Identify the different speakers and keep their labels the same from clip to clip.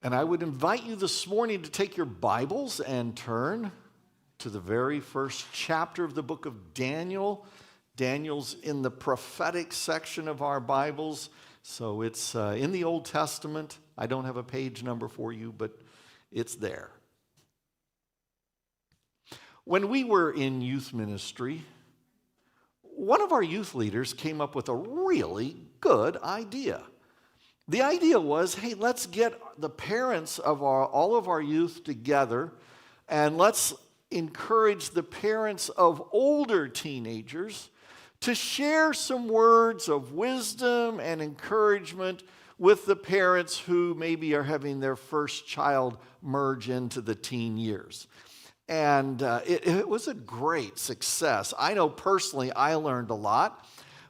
Speaker 1: And I would invite you this morning to take your Bibles and turn to the very first chapter of the book of Daniel. Daniel's in the prophetic section of our Bibles, so it's in the Old Testament. I don't have a page number for you, but it's there. When we were in youth ministry, one of our youth leaders came up with a really good idea. The idea was, hey, let's get the parents of all of our youth together, and let's encourage the parents of older teenagers to share some words of wisdom and encouragement with the parents who maybe are having their first child merge into the teen years. And it was a great success. I know personally I learned a lot.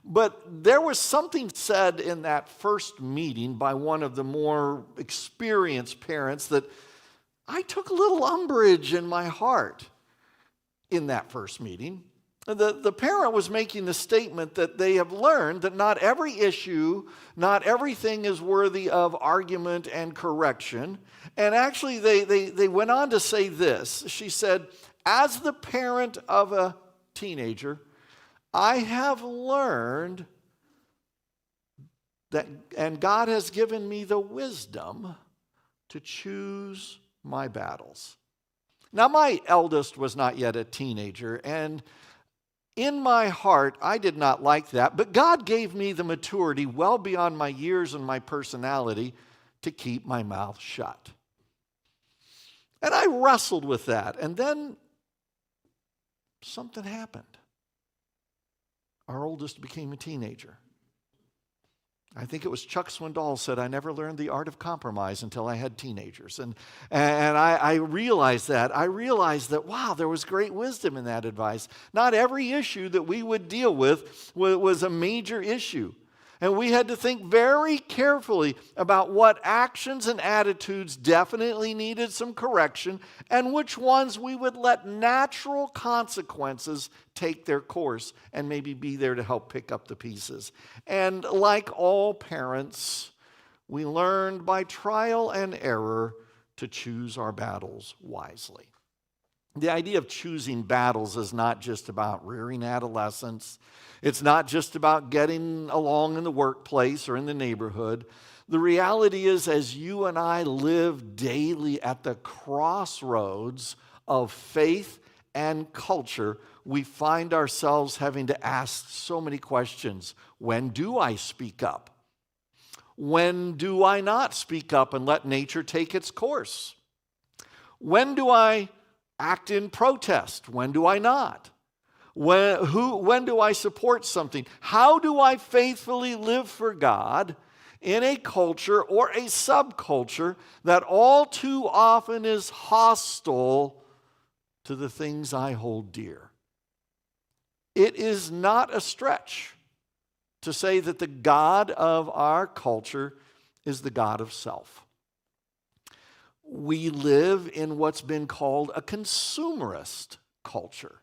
Speaker 1: But there was something said in that first meeting by one of the more experienced parents that I took a little umbrage in my heart in that first meeting. The parent was making the statement that they have learned that not every issue, not everything is worthy of argument and correction. And actually they went on to say this. She said, as the parent of a teenager, I have learned that, and God has given me the wisdom to choose my battles. Now, my eldest was not yet a teenager, and in my heart, I did not like that, but God gave me the maturity well beyond my years and my personality to keep my mouth shut. And I wrestled with that, and then something happened. Our oldest became a teenager. I think it was Chuck Swindoll said, I never learned the art of compromise until I had teenagers. And I realized that. I realized that, wow, there was great wisdom in that advice. Not every issue that we would deal with was a major issue. And we had to think very carefully about what actions and attitudes definitely needed some correction and which ones we would let natural consequences take their course and maybe be there to help pick up the pieces. And like all parents, we learned by trial and error to choose our battles wisely. The idea of choosing battles is not just about rearing adolescents. It's not just about getting along in the workplace or in the neighborhood. The reality is, as you and I live daily at the crossroads of faith and culture, we find ourselves having to ask so many questions. When do I speak up? When do I not speak up and let nature take its course? When do I act in protest? When do I not? When do I support something? How do I faithfully live for God in a culture or a subculture that all too often is hostile to the things I hold dear? It is not a stretch to say that the God of our culture is the God of self. We live in what's been called a consumerist culture.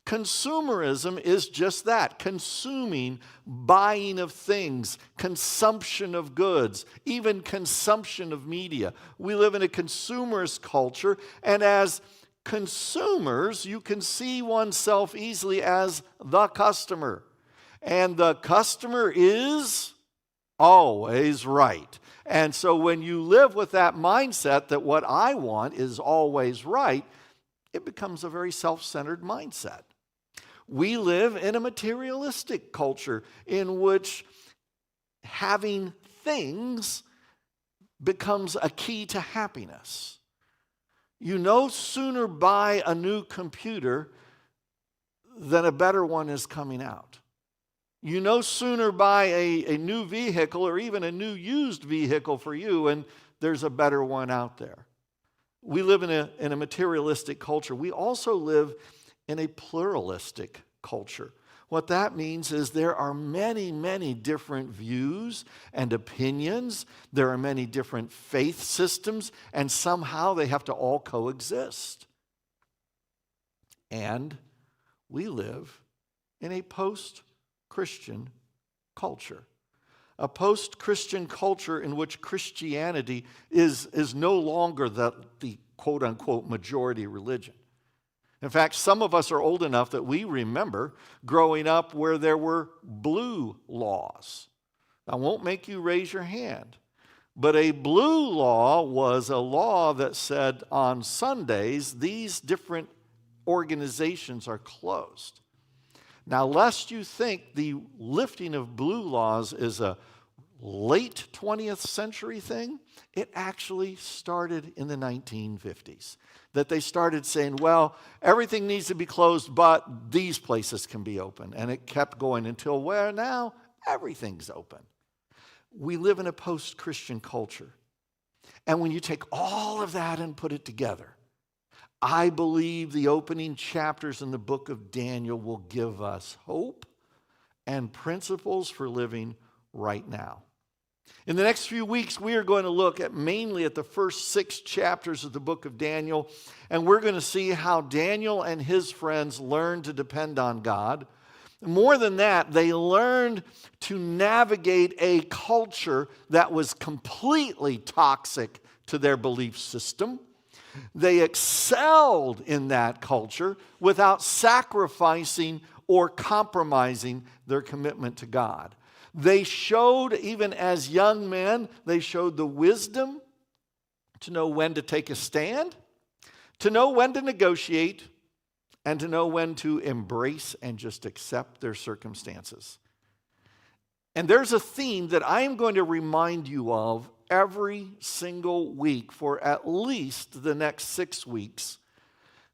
Speaker 1: Consumerism is just that, consuming, buying of things, consumption of goods, even consumption of media. We live in a consumerist culture, and as consumers, you can see oneself easily as the customer. And the customer is always right. And so when you live with that mindset that what I want is always right, it becomes a very self-centered mindset. We live in a materialistic culture in which having things becomes a key to happiness. You no sooner buy a new computer than a better one is coming out. You no sooner buy a new vehicle or even a new used vehicle for you and there's a better one out there. We live in a materialistic culture. We also live in a pluralistic culture. What that means is there are many, many different views and opinions. There are many different faith systems, and somehow they have to all coexist. And we live in a post-Christian culture. a post-Christian culture in which Christianity is no longer the quote-unquote majority religion. In fact, some of us are old enough that we remember growing up where there were blue laws. I won't make you raise your hand, but a blue law was a law that said on Sundays, these different organizations are closed. Now, lest you think the lifting of blue laws is a late 20th century thing, it actually started in the 1950s. That they started saying, well, everything needs to be closed, but these places can be open. And it kept going until where now everything's open. We live in a post-Christian culture. And when you take all of that and put it together, I believe the opening chapters in the book of Daniel will give us hope and principles for living right now. In the next few weeks, we are going to look mainly at the first 6 chapters of the book of Daniel, and we're going to see how Daniel and his friends learned to depend on God. More than that, they learned to navigate a culture that was completely toxic to their belief system. They excelled in that culture without sacrificing or compromising their commitment to God. They showed, even as young men, they showed the wisdom to know when to take a stand, to know when to negotiate, and to know when to embrace and just accept their circumstances. And there's a theme that I am going to remind you of every single week for at least the next 6 weeks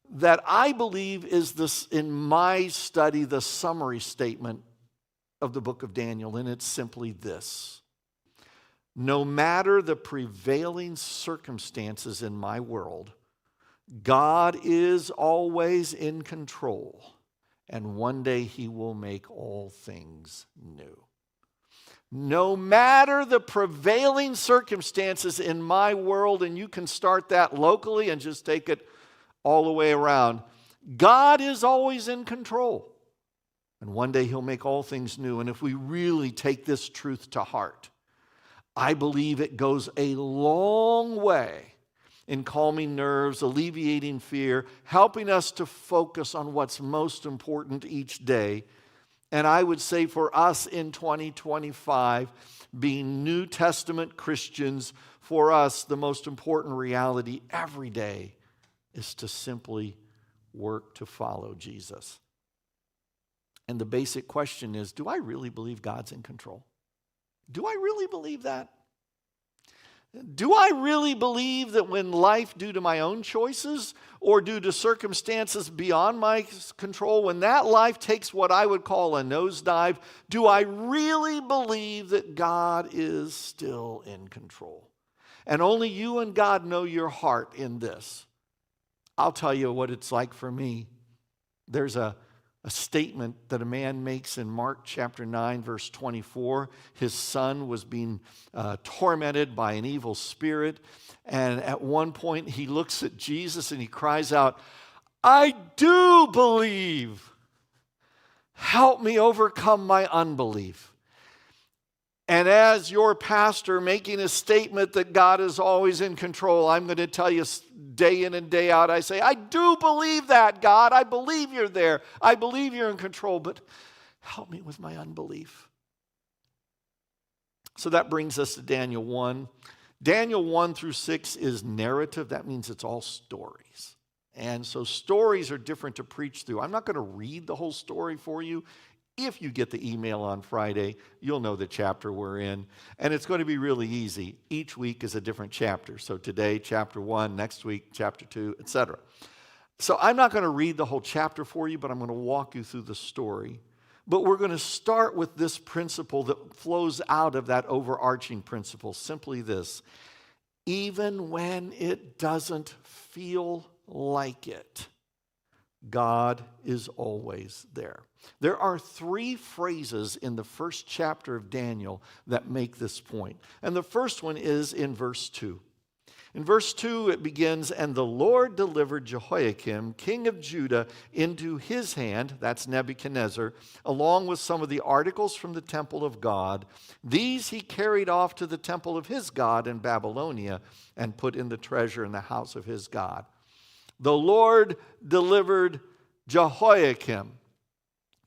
Speaker 1: that I believe is this, in my study, the summary statement of the book of Daniel, and it's simply this: no matter the prevailing circumstances in my world, God is always in control, and one day he will make all things new. No matter the prevailing circumstances in my world, and you can start that locally and just take it all the way around, God is always in control. And one day he'll make all things new. And if we really take this truth to heart, I believe it goes a long way in calming nerves, alleviating fear, helping us to focus on what's most important each day. And I would say for us in 2025, being New Testament Christians, for us, the most important reality every day is to simply work to follow Jesus. And the basic question is, do I really believe God's in control? Do I really believe that? Do I really believe that when life, due to my own choices or due to circumstances beyond my control, when that life takes what I would call a nosedive, do I really believe that God is still in control? And only you and God know your heart in this. I'll tell you what it's like for me. There's a statement that a man makes in Mark chapter 9, verse 24. His son was being tormented by an evil spirit. And at one point, he looks at Jesus and he cries out, "I do believe. Help me overcome my unbelief." And as your pastor making a statement that God is always in control, I'm going to tell you day in and day out, I say, I do believe that, God. I believe you're there. I believe you're in control, but help me with my unbelief. So that brings us to Daniel 1. Daniel 1 through 6 is narrative. That means it's all stories. And so stories are different to preach through. I'm not going to read the whole story for you. If you get the email on Friday, you'll know the chapter we're in. And it's going to be really easy. Each week is a different chapter. So today, chapter 1, next week, chapter 2, etc. So I'm not going to read the whole chapter for you, but I'm going to walk you through the story. But we're going to start with this principle that flows out of that overarching principle. Simply this: even when it doesn't feel like it, God is always there. There are 3 phrases in the first chapter of Daniel that make this point. And the first one is in verse 2. In verse 2, it begins, "And the Lord delivered Jehoiakim, king of Judah, into his hand," that's Nebuchadnezzar, "along with some of the articles from the temple of God. These he carried off to the temple of his God in Babylonia and put in the treasure in the house of his God." The Lord delivered Jehoiakim.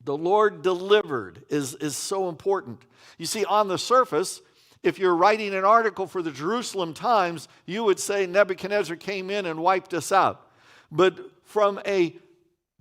Speaker 1: The Lord delivered is so important. You see, on the surface, if you're writing an article for the Jerusalem Times, you would say Nebuchadnezzar came in and wiped us out. But from a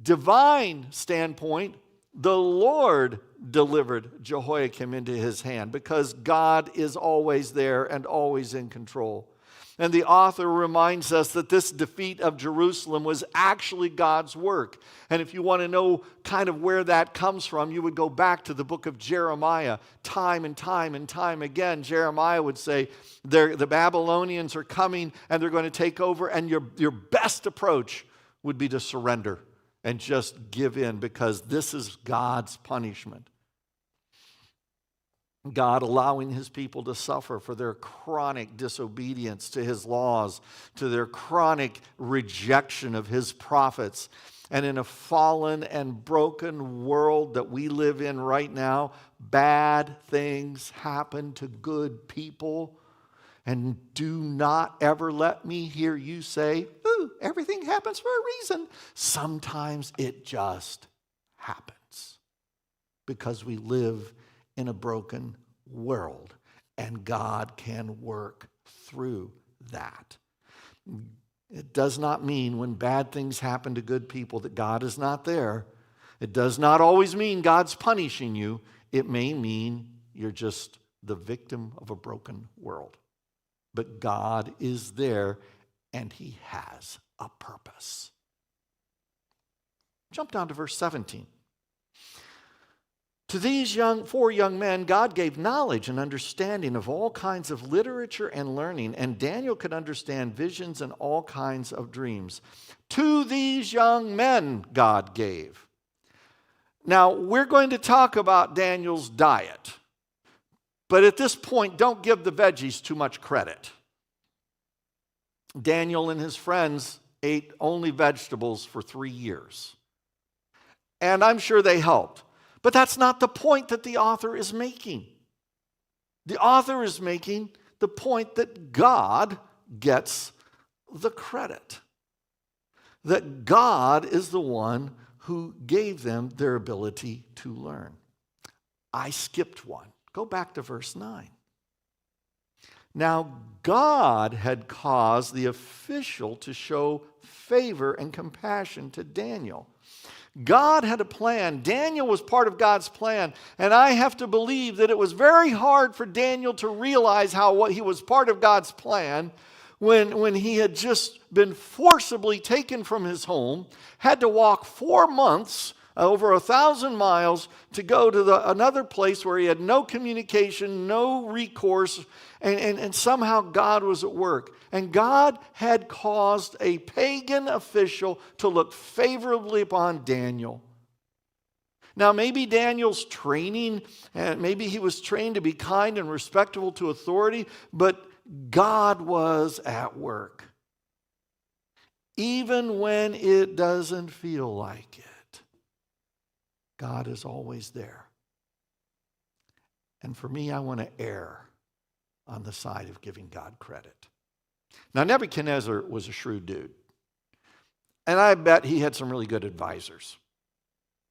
Speaker 1: divine standpoint, the Lord delivered Jehoiakim into his hand because God is always there and always in control. And the author reminds us that this defeat of Jerusalem was actually God's work. And if you want to know kind of where that comes from, you would go back to the book of Jeremiah. Time and time and time again, Jeremiah would say, the Babylonians are coming and they're going to take over, and your best approach would be to surrender and just give in, because this is God's punishment. God allowing his people to suffer for their chronic disobedience to his laws, to their chronic rejection of his prophets. And in a fallen and broken world that we live in right now, bad things happen to good people. And do not ever let me hear you say, "Ooh, everything happens for a reason." Sometimes it just happens because we live in a broken world, and God can work through that. It does not mean when bad things happen to good people that God is not there. It does not always mean God's punishing you. It may mean you're just the victim of a broken world. But God is there, and he has a purpose. Jump down to verse 17. "To these four young men, God gave knowledge and understanding of all kinds of literature and learning, and Daniel could understand visions and all kinds of dreams." To these young men, God gave. Now, we're going to talk about Daniel's diet, but at this point, don't give the veggies too much credit. Daniel and his friends ate only vegetables for 3 years, and I'm sure they helped. But that's not the point that the author is making. The author is making the point that God gets the credit. That God is the one who gave them their ability to learn. I skipped one. Go back to verse 9. "Now God had caused the official to show favor and compassion to Daniel." God had a plan. Daniel was part of God's plan. And I have to believe that it was very hard for Daniel to realize what he was part of God's plan when he had just been forcibly taken from his home, had to walk 4 months, over 1,000 miles, to go to another place where he had no communication, no recourse, and somehow God was at work. And God had caused a pagan official to look favorably upon Daniel. Now, maybe Daniel's training, and maybe he was trained to be kind and respectful to authority, but God was at work. Even when it doesn't feel like it, God is always there. And for me, I want to err on the side of giving God credit. Now, Nebuchadnezzar was a shrewd dude. And I bet he had some really good advisors.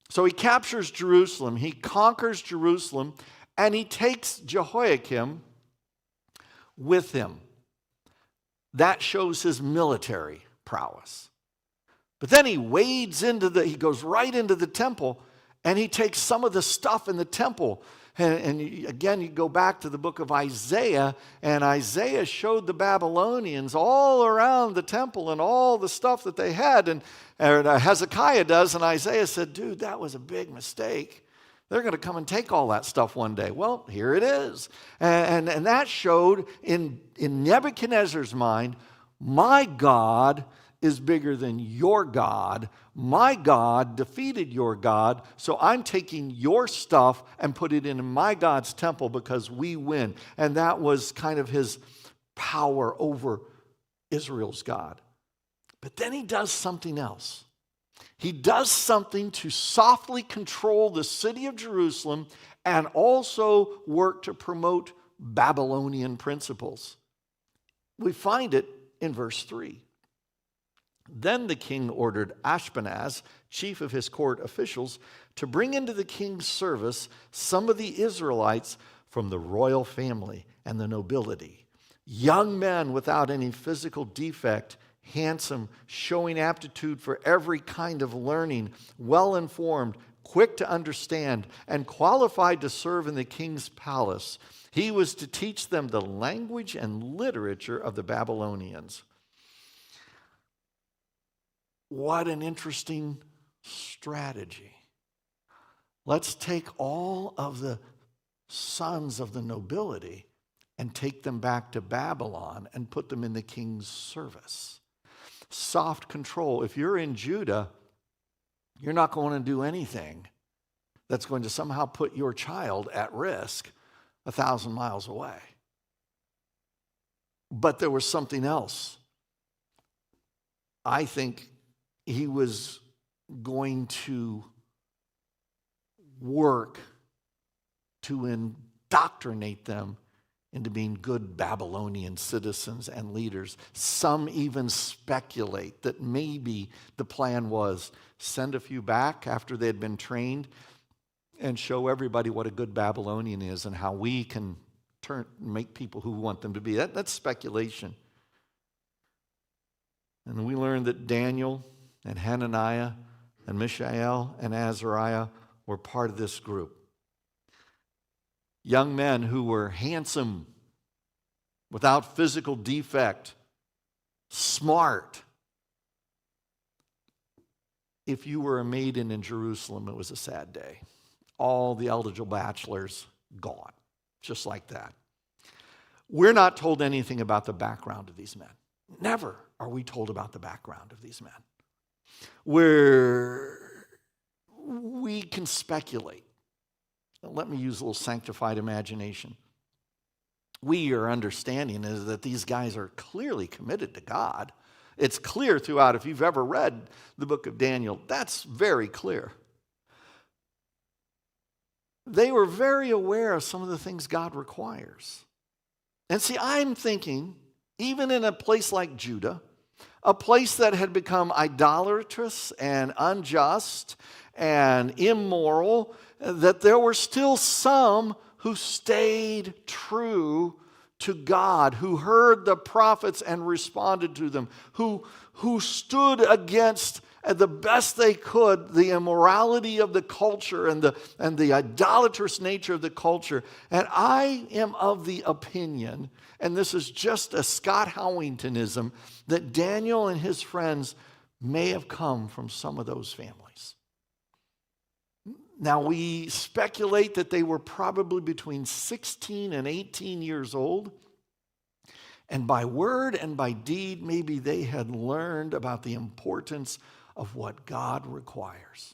Speaker 1: So he captures Jerusalem, he conquers Jerusalem, and he takes Jehoiakim with him. That shows his military prowess. But then he he goes right into the temple, and he takes some of the stuff in the temple. And again, you go back to the book of Isaiah, and Isaiah showed the Babylonians all around the temple and all the stuff that they had. And Hezekiah does, and Isaiah said, "Dude, that was a big mistake. They're going to come and take all that stuff one day." Well, here it is. And that showed in Nebuchadnezzar's mind, my God is bigger than your God. My God defeated your God, so I'm taking your stuff and put it in my God's temple because we win. And that was kind of his power over Israel's God. But then he does something else. He does something to softly control the city of Jerusalem and also work to promote Babylonian principles. We find it in verse 3. Then the king ordered Ashpenaz, chief of his court officials, to bring into the king's service some of the Israelites from the royal family and the nobility, young men without any physical defect, handsome, showing aptitude for every kind of learning, well-informed, quick to understand, and qualified to serve in the king's palace. He was to teach them the language and literature of the Babylonians. What an interesting strategy. Let's take all of the sons of the nobility and take them back to Babylon and put them in the king's service. Soft control. If you're in Judah, you're not going to do anything that's going to somehow put your child at risk 1,000 miles away. But there was something else. I think he was going to work to indoctrinate them into being good Babylonian citizens and leaders. Some even speculate that maybe the plan was send a few back after they had been trained and show everybody what a good Babylonian is and how we can make people who want them to be. That's speculation. And we learned that Daniel and Hananiah and Mishael and Azariah were part of this group. Young men who were handsome, without physical defect, smart. If you were a maiden in Jerusalem, it was a sad day. All the eligible bachelors gone, just like that. We're not told anything about the background of these men. Never are we told about the background of these men. We can speculate. Let me use a little sanctified imagination. Our understanding is that these guys are clearly committed to God. It's clear throughout. If you've ever read the book of Daniel, that's very clear. They were very aware of some of the things God requires. And see, I'm thinking, even in a place like Judah, a place that had become idolatrous and unjust and immoral, that there were still some who stayed true to God, who heard the prophets and responded to them, who stood against the best they could the immorality of the culture and the idolatrous nature of the culture. And I am of the opinion, and this is just a Scott Howingtonism, that Daniel and his friends may have come from some of those families. Now, we speculate that they were probably between 16 and 18 years old. And by word and by deed, maybe they had learned about the importance of what God requires.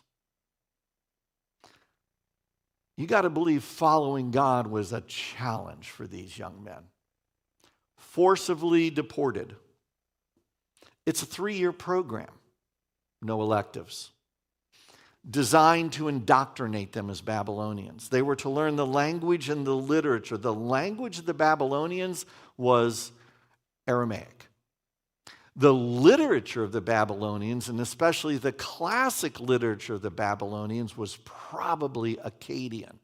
Speaker 1: You got to believe following God was a challenge for these young men. Forcibly deported. It's a 3-year program, no electives, designed to indoctrinate them as Babylonians. They were to learn the language and the literature. The language of the Babylonians was Aramaic. The literature of the Babylonians, and especially the classic literature of the Babylonians, was probably Akkadian.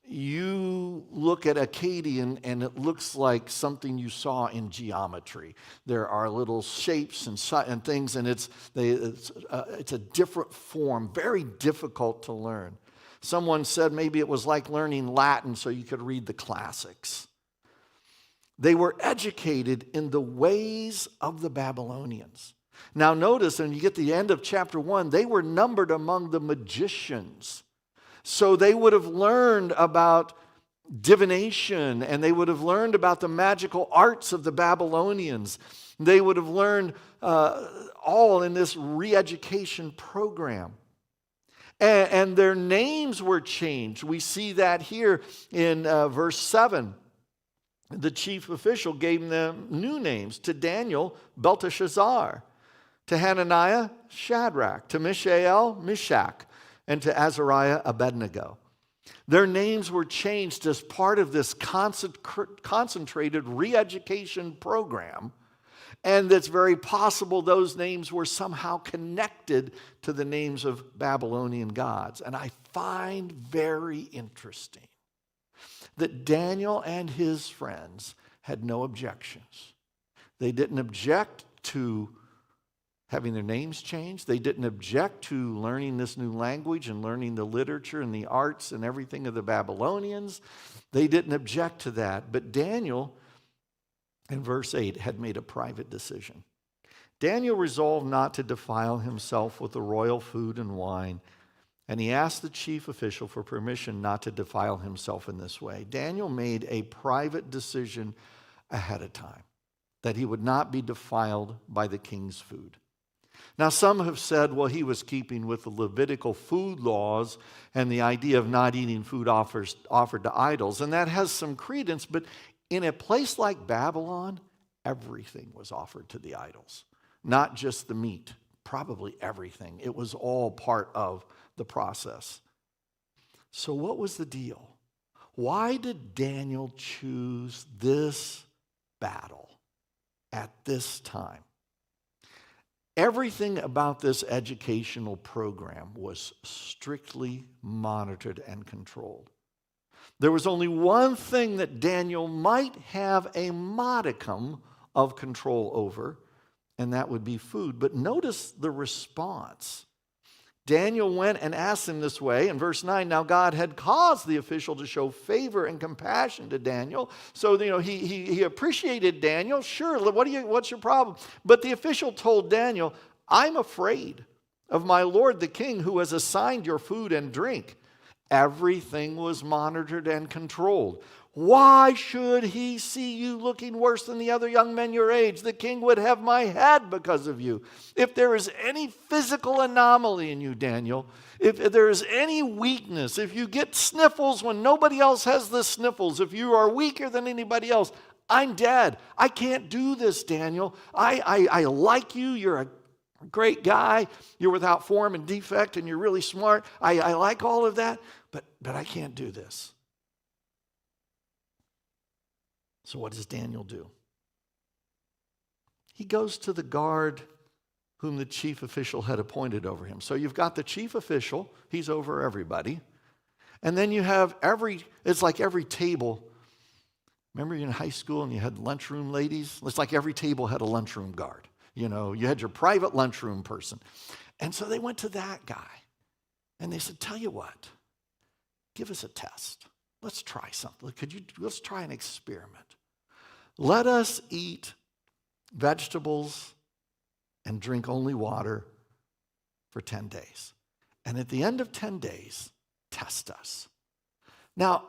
Speaker 1: You look at Akkadian and it looks like something you saw in geometry. There are little shapes and things, and it's a different form, very difficult to learn. Someone said maybe it was like learning Latin so you could read the classics. They were educated in the ways of the Babylonians. Now notice, when you get to the end of chapter 1, they were numbered among the magicians. So they would have learned about divination, and they would have learned about the magical arts of the Babylonians. They would have learned all in this re-education program. And their names were changed. We see that here in verse 7. the chief official gave them new names. To Daniel, Belteshazzar. To Hananiah, Shadrach. To Mishael, Meshach. And to Azariah, Abednego. Their names were changed as part of this concentrated re-education program. And it's very possible those names were somehow connected to the names of Babylonian gods. And I find very interesting that Daniel and his friends had no objections. They didn't object to having their names changed. They didn't object to learning this new language and learning the literature and the arts and everything of the Babylonians. They didn't object to that. But Daniel, in verse 8, had made a private decision. Daniel resolved not to defile himself with the royal food and wine, and he asked the chief official for permission not to defile himself in this way. Daniel made a private decision ahead of time that he would not be defiled by the king's food. Now, some have said, well, he was keeping with the Levitical food laws and the idea of not eating food offered to idols, and that has some credence, but in a place like Babylon, everything was offered to the idols, not just the meat, probably everything. It was all part of the process. So what was the deal? Why did Daniel choose this battle at this time? Everything about this educational program was strictly monitored and controlled. There was only one thing that Daniel might have a modicum of control over, and that would be food. But notice the response. Daniel went and asked him this way. In verse 9, now God had caused the official to show favor and compassion to Daniel. So, he appreciated Daniel. Sure, what's your problem? But the official told Daniel, I'm afraid of my lord the king who has assigned your food and drink. Everything was monitored and controlled. Why should he see you looking worse than the other young men your age? The king would have my head because of you. If there is any physical anomaly in you, Daniel, if there is any weakness, if you get sniffles when nobody else has the sniffles, if you are weaker than anybody else, I'm dead. I can't do this, Daniel. I like you. You're a great guy. You're without form and defect, and you're really smart. I like all of that, but I can't do this. So what does Daniel do? He goes to the guard whom the chief official had appointed over him. So you've got the chief official, he's over everybody. And then you have it's like every table. Remember in high school and you had lunchroom ladies? It's like every table had a lunchroom guard. You had your private lunchroom person. And so they went to that guy. And they said, tell you what, give us a test. Let's try something. Let's try an experiment. Let us eat vegetables and drink only water for 10 days. And at the end of 10 days, test us. Now,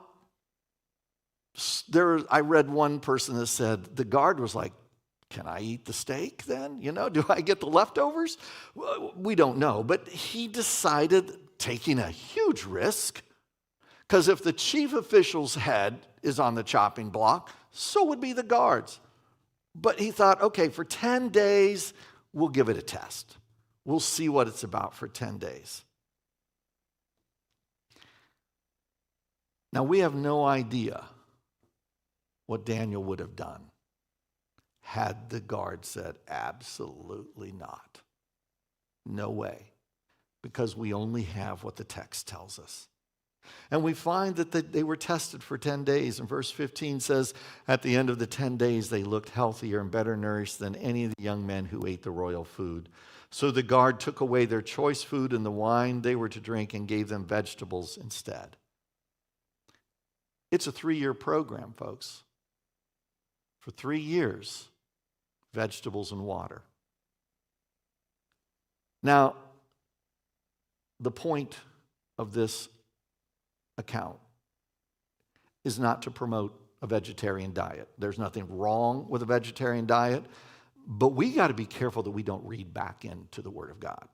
Speaker 1: I read one person that said, the guard was like, can I eat the steak then? Do I get the leftovers? We don't know. But he decided, taking a huge risk, because if the chief official's head is on the chopping block, so would be the guards. But he thought, okay, for 10 days, we'll give it a test. We'll see what it's about for 10 days. Now, we have no idea what Daniel would have done had the guard said, absolutely not. No way. Because we only have what the text tells us. And we find that they were tested for 10 days. And verse 15 says, at the end of the 10 days, they looked healthier and better nourished than any of the young men who ate the royal food. So the guard took away their choice food and the wine they were to drink and gave them vegetables instead. It's a 3-year program, folks. For 3 years, vegetables and water. Now, the point of this account is not to promote a vegetarian diet. There's nothing wrong with a vegetarian diet, but we got to be careful that we don't read back into the Word of God.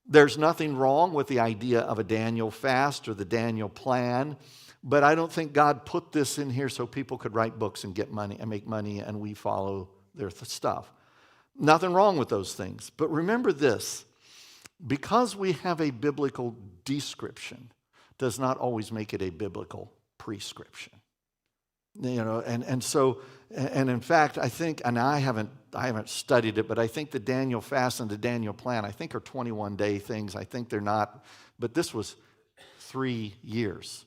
Speaker 1: There's nothing wrong with the idea of a Daniel fast or the Daniel plan, but I don't think God put this in here so people could write books and get money and make money and we follow their stuff. Nothing wrong with those things. But remember this, because we have a biblical description does not always make it a biblical prescription. And in fact, I think, and I haven't studied it, but I think the Daniel fast and the Daniel plan, I think are 21-day things. I think they're not, but this was 3 years.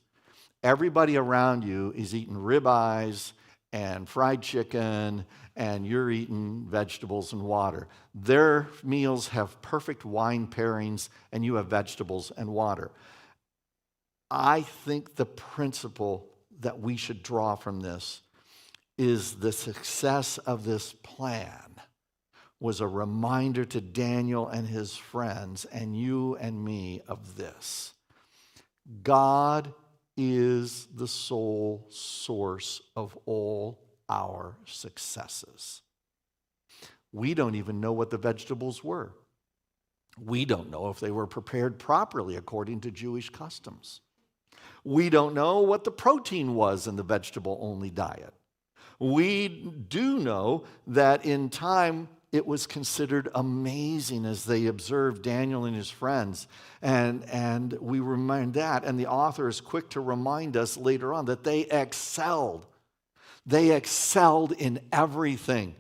Speaker 1: Everybody around you is eating ribeyes and fried chicken, and you're eating vegetables and water. Their meals have perfect wine pairings, and you have vegetables and water. I think the principle that we should draw from this is the success of this plan was a reminder to Daniel and his friends and you and me of this. God is the sole source of all our successes. We don't even know what the vegetables were. We don't know if they were prepared properly according to Jewish customs. We don't know what the protein was in the vegetable-only diet. We do know that in time it was considered amazing as they observed Daniel and his friends. And we remind that, and the author is quick to remind us later on that they excelled. They excelled in everything.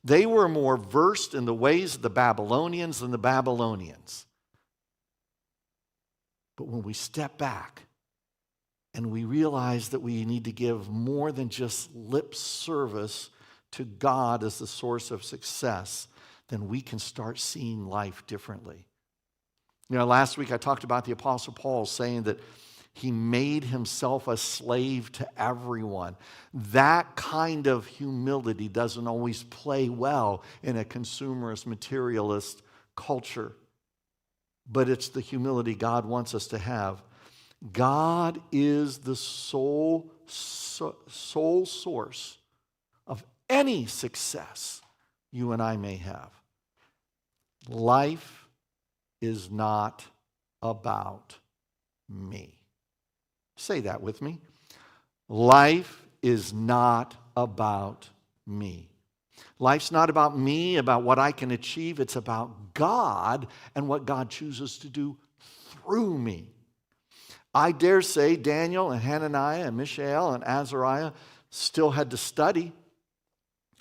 Speaker 1: They were more versed in the ways of the Babylonians than the Babylonians. But when we step back, and we realize that we need to give more than just lip service to God as the source of success, then we can start seeing life differently. Last week I talked about the Apostle Paul saying that he made himself a slave to everyone. That kind of humility doesn't always play well in a consumerist, materialist culture, but it's the humility God wants us to have. God is the sole source of any success you and I may have. Life is not about me. Say that with me. Life is not about me. Life's not about me, about what I can achieve. It's about God and what God chooses to do through me. I dare say Daniel and Hananiah and Mishael and Azariah still had to study.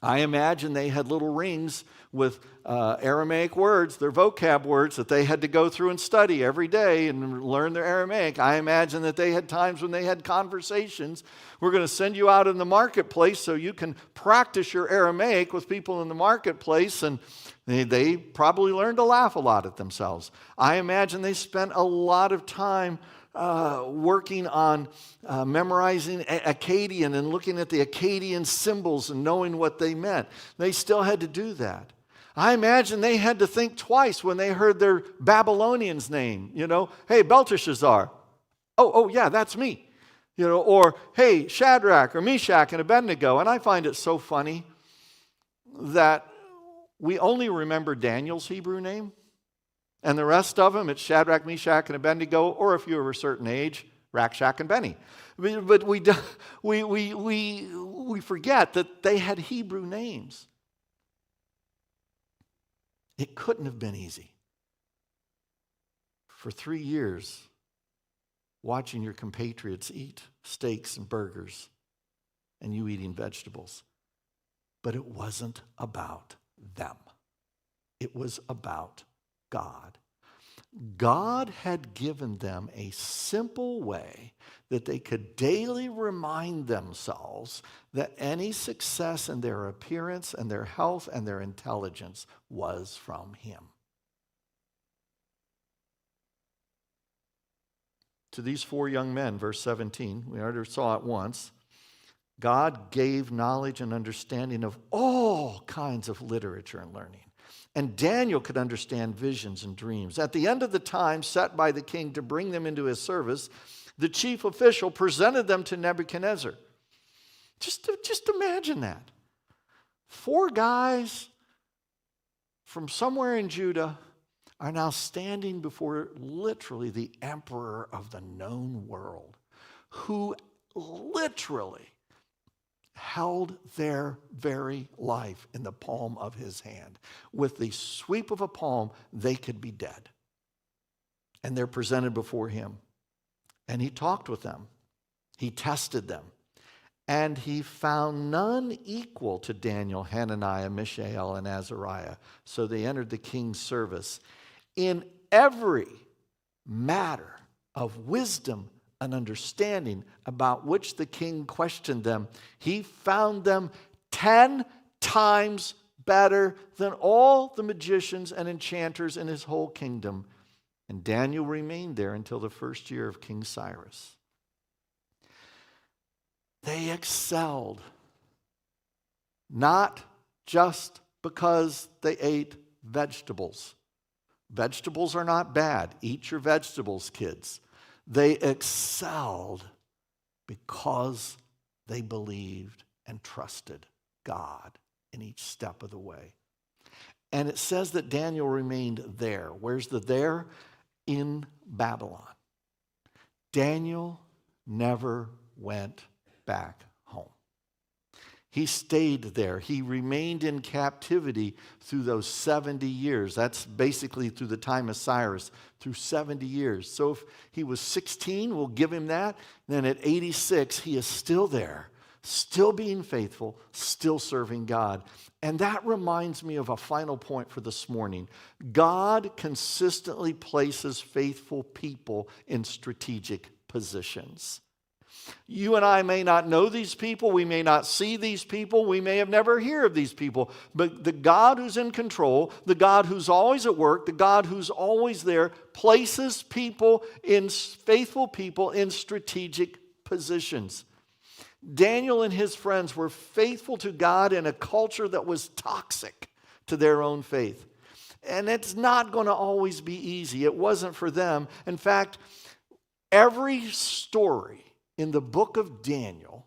Speaker 1: I imagine they had little rings with Aramaic words, their vocab words that they had to go through and study every day and learn their Aramaic. I imagine that they had times when they had conversations. We're going to send you out in the marketplace so you can practice your Aramaic with people in the marketplace, and they probably learned to laugh a lot at themselves. I imagine they spent a lot of time working on memorizing Akkadian and looking at the Akkadian symbols and knowing what they meant. They still had to do that. I imagine they had to think twice when they heard their Babylonian's name. Hey, Belteshazzar. Oh, yeah, that's me. Or hey, Shadrach or Meshach and Abednego. And I find it so funny that we only remember Daniel's Hebrew name. And the rest of them, it's Shadrach, Meshach, and Abednego, or if you're of a certain age, Rakshak and Benny. But we forget that they had Hebrew names. It couldn't have been easy. For 3 years, watching your compatriots eat steaks and burgers, and you eating vegetables. But it wasn't about them. It was about God. God had given them a simple way that they could daily remind themselves that any success in their appearance and their health and their intelligence was from Him. To these 4 young men, verse 17, we already saw it once, God gave knowledge and understanding of all kinds of literature and learning. And Daniel could understand visions and dreams. At the end of the time set by the king to bring them into his service, the chief official presented them to Nebuchadnezzar. Just imagine that. 4 guys from somewhere in Judah are now standing before literally the emperor of the known world, who literally held their very life in the palm of his hand. With the sweep of a palm, they could be dead. And they're presented before him. And he talked with them. He tested them. And he found none equal to Daniel, Hananiah, Mishael, and Azariah. So they entered the king's service. In every matter of wisdom and understanding about which the king questioned them, he found them 10 times better than all the magicians and enchanters in his whole kingdom. And Daniel remained there until the first year of King Cyrus. They excelled, not just because they ate vegetables. Vegetables are not bad. Eat your vegetables, kids. They excelled because they believed and trusted God in each step of the way. And it says that Daniel remained there. Where's the there? In Babylon. Daniel never went back home. He stayed there. He remained in captivity through those 70 years. That's basically through the time of Cyrus, through 70 years. So if he was 16, we'll give him that. Then at 86, he is still there, still being faithful, still serving God. And that reminds me of a final point for this morning. God consistently places faithful people in strategic positions. You and I may not know these people. We may not see these people. We may have never heard of these people. But the God who's in control, the God who's always at work, the God who's always there, places faithful people in strategic positions. Daniel and his friends were faithful to God in a culture that was toxic to their own faith. And it's not going to always be easy. It wasn't for them. In fact, every story in the book of Daniel,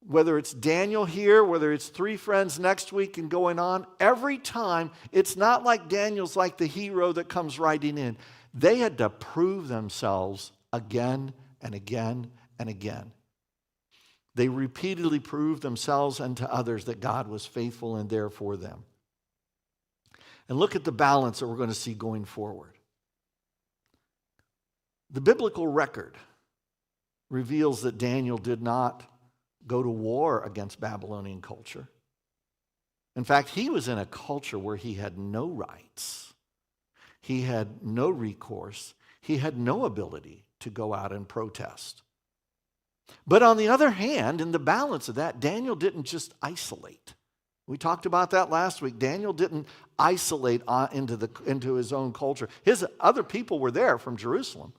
Speaker 1: whether it's Daniel here, whether it's three friends next week and going on, every time, it's not like Daniel's like the hero that comes riding in. They had to prove themselves again and again and again. They repeatedly proved themselves and to others that God was faithful and there for them. And look at the balance that we're going to see going forward. The biblical record reveals that Daniel did not go to war against Babylonian culture. In fact, he was in a culture where he had no rights. He had no recourse. He had no ability to go out and protest. But on the other hand, in the balance of that, Daniel didn't just isolate. We talked about that last week. Daniel didn't isolate into his own culture. His other people were there from Jerusalem.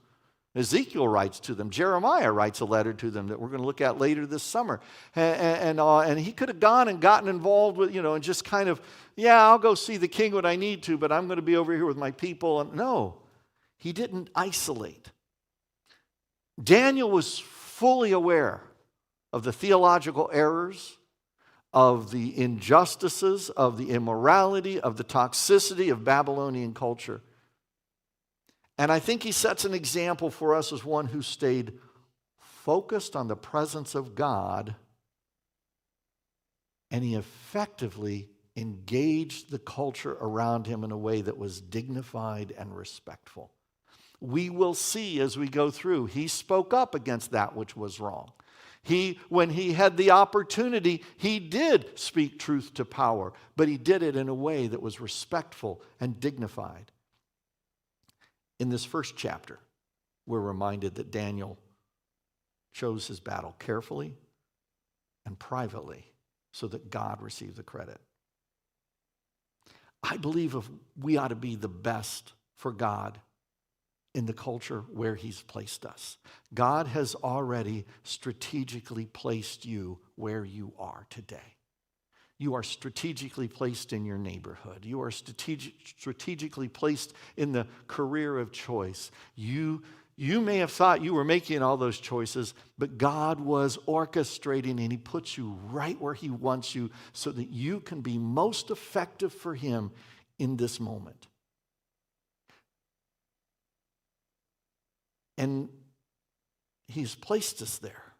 Speaker 1: Ezekiel writes to them. Jeremiah writes a letter to them that we're going to look at later this summer. And he could have gone and gotten involved with, and just kind of, I'll go see the king when I need to, but I'm going to be over here with my people. And no, he didn't isolate. Daniel was fully aware of the theological errors, of the injustices, of the immorality, of the toxicity of Babylonian culture. And I think he sets an example for us as one who stayed focused on the presence of God, and he effectively engaged the culture around him in a way that was dignified and respectful. We will see as we go through, he spoke up against that which was wrong. When he had the opportunity, he did speak truth to power, but he did it in a way that was respectful and dignified. In this first chapter, we're reminded that Daniel chose his battle carefully and privately so that God received the credit. I believe we ought to be the best for God in the culture where he's placed us. God has already strategically placed you where you are today. You are strategically placed in your neighborhood. You are strategically placed in the career of choice. You may have thought you were making all those choices, but God was orchestrating, and he puts you right where he wants you so that you can be most effective for him in this moment. And he's placed us there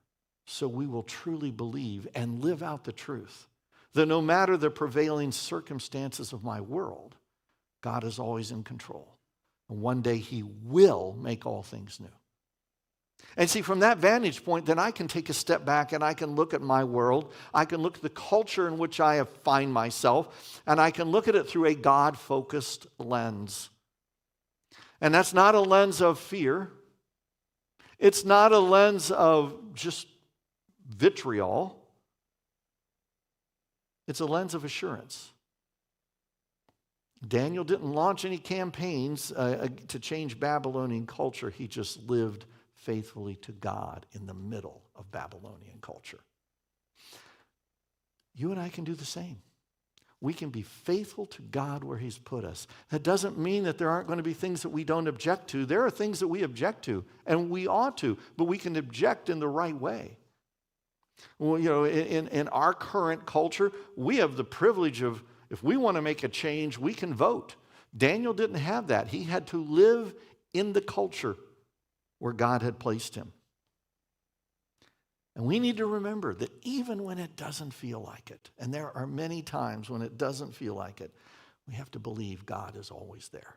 Speaker 1: so we will truly believe and live out the truth that no matter the prevailing circumstances of my world, God is always in control. And one day he will make all things new. And see, from that vantage point, then I can take a step back and I can look at my world. I can look at the culture in which I find myself, and I can look at it through a God-focused lens. And that's not a lens of fear. It's not a lens of just vitriol. It's a lens of assurance. Daniel didn't launch any campaigns to change Babylonian culture. He just lived faithfully to God in the middle of Babylonian culture. You and I can do the same. We can be faithful to God where he's put us. That doesn't mean that there aren't going to be things that we don't object to. There are things that we object to, and we ought to, but we can object in the right way. Well, you know, in our current culture, we have the privilege of, if we want to make a change, we can vote. Daniel didn't have that. He had to live in the culture where God had placed him. And we need to remember that even when it doesn't feel like it, and there are many times when it doesn't feel like it, we have to believe God is always there.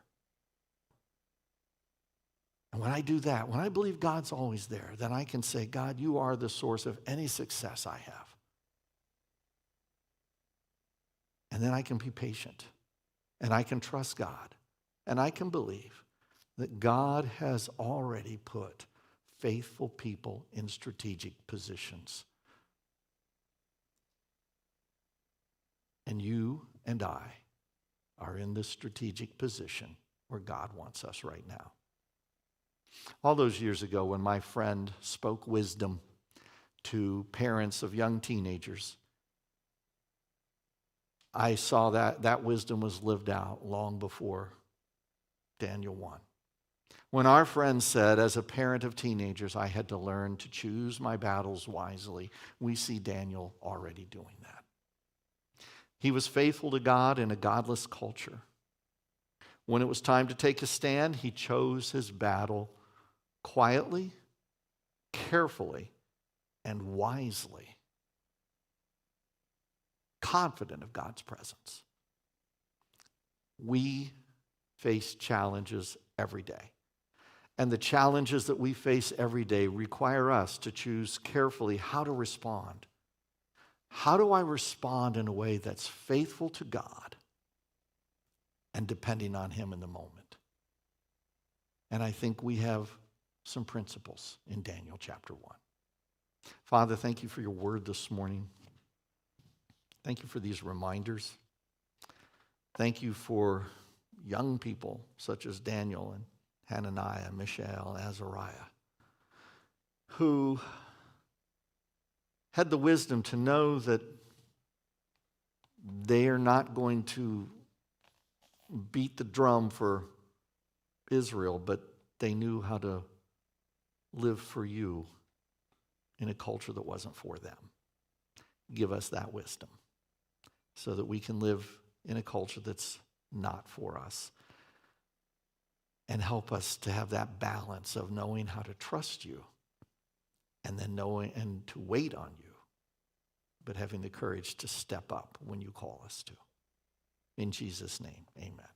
Speaker 1: And when I do that, when I believe God's always there, then I can say, God, you are the source of any success I have. And then I can be patient, and I can trust God, and I can believe that God has already put faithful people in strategic positions. And you and I are in this strategic position where God wants us right now. All those years ago, when my friend spoke wisdom to parents of young teenagers, I saw that wisdom was lived out long before Daniel 1. When our friend said, as a parent of teenagers, I had to learn to choose my battles wisely, we see Daniel already doing that. He was faithful to God in a godless culture. When it was time to take a stand, he chose his battle quietly, carefully, and wisely, confident of God's presence. We face challenges every day. And the challenges that we face every day require us to choose carefully how to respond. How do I respond in a way that's faithful to God and depending on him in the moment? And I think we have some principles in Daniel chapter 1. Father, thank you for your word this morning. Thank you for these reminders. Thank you for young people such as Daniel and Hananiah, Mishael, Azariah, who had the wisdom to know that they are not going to beat the drum for Israel, but they knew how to live for you in a culture that wasn't for them. Give us that wisdom so that we can live in a culture that's not for us. And help us to have that balance of knowing how to trust you and then knowing and to wait on you, but having the courage to step up when you call us to. In Jesus' name, amen.